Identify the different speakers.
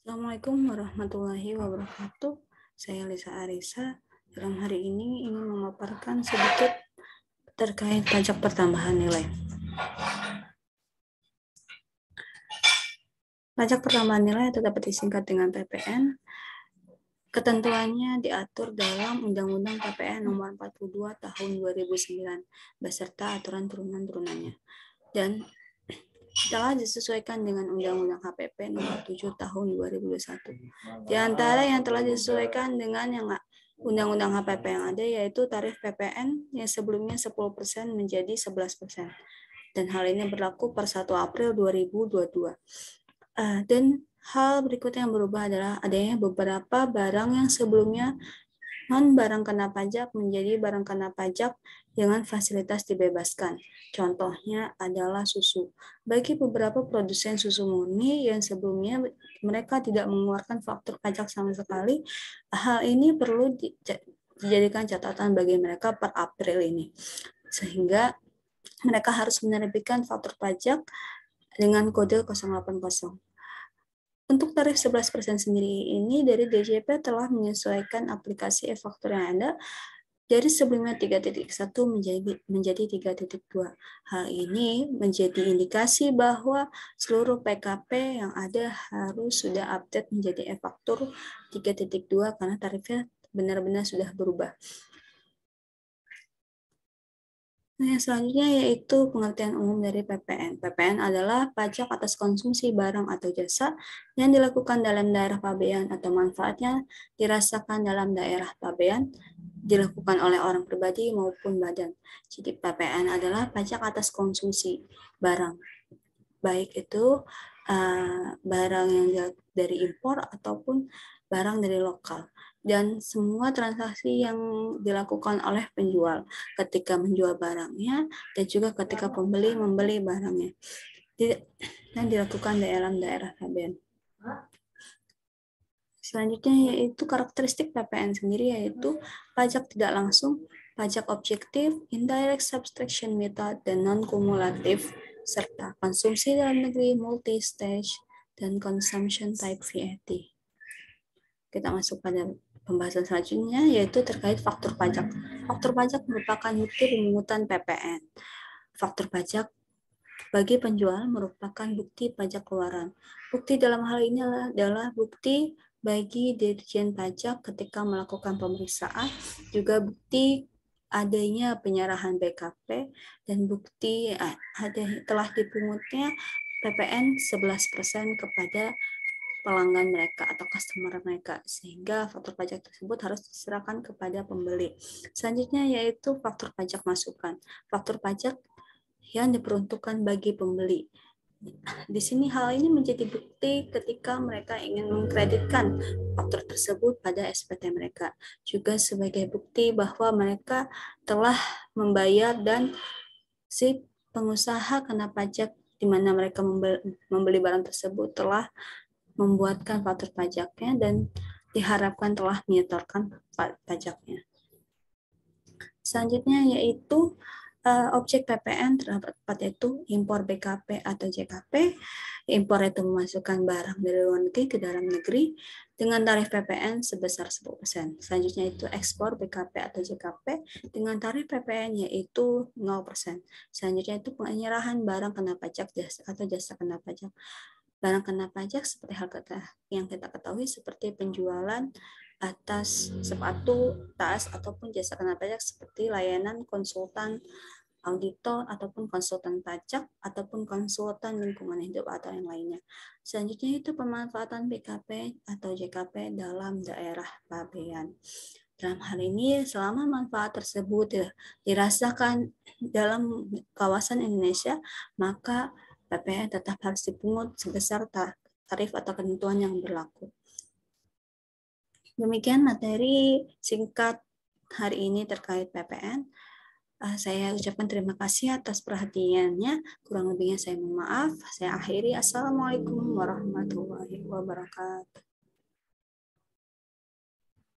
Speaker 1: Assalamualaikum warahmatullahi wabarakatuh. Saya Lisa Arisa. Dalam hari ini ingin memaparkan sedikit terkait pajak pertambahan nilai. Pajak pertambahan nilai atau dapat disingkat dengan PPN. Ketentuannya diatur dalam Undang-Undang PPN Nomor 42 Tahun 2009 beserta aturan turunan-turunannya. Dan telah disesuaikan dengan Undang-Undang HPP Nomor 7 Tahun 2021. Di antara yang telah disesuaikan dengan yang Undang-Undang HPP yang ada yaitu tarif PPN yang sebelumnya 10% menjadi 11%. Dan hal ini berlaku per 1 April 2022. Dan hal berikutnya yang berubah adalah adanya beberapa barang yang sebelumnya non-barang kena pajak menjadi barang kena pajak dengan fasilitas dibebaskan. Contohnya adalah susu. Bagi beberapa produsen susu murni yang sebelumnya mereka tidak mengeluarkan faktur pajak sama sekali, hal ini perlu dijadikan catatan bagi mereka per April ini. Sehingga mereka harus menerbitkan faktur pajak dengan kode 080. Untuk tarif 11% sendiri ini dari DJP telah menyesuaikan aplikasi e-faktur yang ada dari sebelumnya 3.1 menjadi 3.2. Hal ini menjadi indikasi bahwa seluruh PKP yang ada harus sudah update menjadi e-faktur 3.2 karena tarifnya benar-benar sudah berubah. Nah, yang selanjutnya yaitu pengertian umum dari PPN. PPN adalah pajak atas konsumsi barang atau jasa yang dilakukan dalam daerah pabean atau manfaatnya dirasakan dalam daerah pabean, dilakukan oleh orang pribadi maupun badan. Jadi PPN adalah pajak atas konsumsi barang, baik itu barang yang dari impor ataupun barang dari lokal. Dan semua transaksi yang dilakukan oleh penjual ketika menjual barangnya dan juga ketika pembeli membeli barangnya dan dilakukan dalam daerah pabean. Selanjutnya yaitu karakteristik PPN sendiri yaitu pajak tidak langsung, pajak objektif, indirect subtraction method, dan non-kumulatif, serta konsumsi dalam negeri, multi-stage, dan consumption type VAT. Kita masuk pada pembahasan selanjutnya yaitu terkait faktur pajak. Faktur pajak merupakan bukti pemungutan PPN. Faktur pajak bagi penjual merupakan bukti pajak keluaran. Bukti dalam hal ini adalah bukti bagi Dirjen Pajak ketika melakukan pemeriksaan, juga bukti adanya penyerahan BKP, dan bukti telah dipungutnya PPN 11% kepada pelanggan mereka atau customer mereka, sehingga faktur pajak tersebut harus diserahkan kepada pembeli. Selanjutnya yaitu faktur pajak masukan. Faktur pajak yang diperuntukkan bagi pembeli. Di sini hal ini menjadi bukti ketika mereka ingin mengkreditkan faktur tersebut pada SPT mereka. Juga sebagai bukti bahwa mereka telah membayar dan si pengusaha kena pajak di mana mereka membeli barang tersebut telah membuatkan faktur pajaknya dan diharapkan telah menyetorkan pajaknya. Selanjutnya yaitu objek PPN terdapat yaitu impor BKP atau JKP. Impor itu memasukkan barang dari luar negeri ke dalam negeri dengan tarif PPN sebesar 10%. Selanjutnya itu ekspor BKP atau JKP dengan tarif PPN yaitu 0%. Selanjutnya itu penyerahan barang kena pajak atau jasa kena pajak. Barang kena pajak seperti hal yang kita ketahui seperti penjualan atas sepatu, tas, ataupun jasa kena pajak seperti layanan konsultan auditor ataupun konsultan pajak ataupun konsultan lingkungan hidup atau yang lainnya. Selanjutnya itu pemanfaatan BKP atau JKP dalam daerah pabean. Dalam hal ini, selama manfaat tersebut dirasakan dalam kawasan Indonesia, maka PPN tetap harus dipungut sebesar tarif atau ketentuan yang berlaku. Demikian materi singkat hari ini terkait PPN. Saya ucapkan terima kasih atas perhatiannya. Kurang lebihnya saya mohon maaf. Saya akhiri. Assalamualaikum warahmatullahi wabarakatuh.